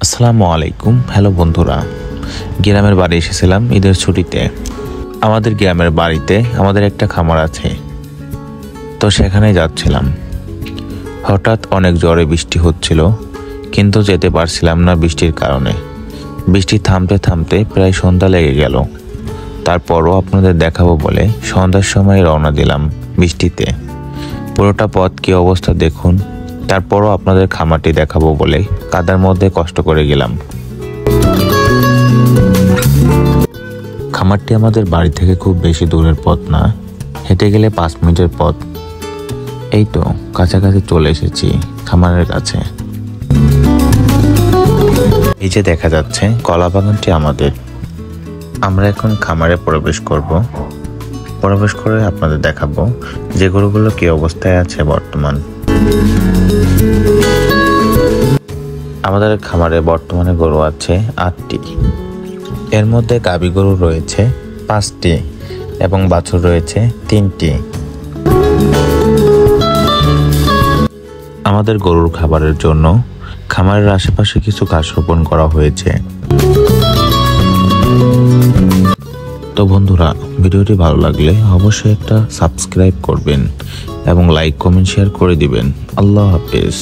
আসসালামু আলাইকুম। হ্যালো বন্ধুরা, গ্রামের বাড়ি এসেছিলাম ঈদের ছুটিতে। আমাদের গ্রামের বাড়িতে আমাদের একটা খামার আছে, তো সেখানে যাচ্ছিলাম। হঠাৎ অনেক জোরে বৃষ্টি হচ্ছিল, কিন্তু যেতে পারছিলাম না বৃষ্টির কারণে। বৃষ্টি থামতে থামতে প্রায় সন্ধ্যা লেগে গেল। তারপরও আপনাদের দেখাবো বলে সন্ধ্যার সময় রওনা দিলাম বৃষ্টিতে। পুরোটা পথ কী অবস্থা দেখুন। তারপরও আপনাদের খামারটি দেখাবো বলে কাদার মধ্যে কষ্ট করে গেলাম। খামারটি আমাদের বাড়ি থেকে খুব বেশি দূরের পথ না, হেঁটে গেলে 5 মিনিটের পথ। এই তো কাছাকাছি চলে এসেছি খামারের কাছে। এই যে দেখা যাচ্ছে কলা বাগানটি আমাদের। আমরা এখন খামারে প্রবেশ করব। প্রবেশ করে আপনাদের দেখাবো যে গরুগুলো কি অবস্থায় আছে বর্তমান। আমাদের খামারে বর্তমানে গরু আছে 8টি। এর মধ্যে গাভী গরু রয়েছে 5টি এবং বাছুর রয়েছে 3টি। আমাদের গরুর খাবারের জন্য খামারের আশেপাশে কিছু ঘাস রোপণ করা হয়েছে। তো বন্ধুরা, ভিডিওটি ভালো লাগলে অবশ্যই একটা সাবস্ক্রাইব করবেন এবং লাইক কমেন্ট শেয়ার করে দিবেন। আল্লাহ হাফেজ।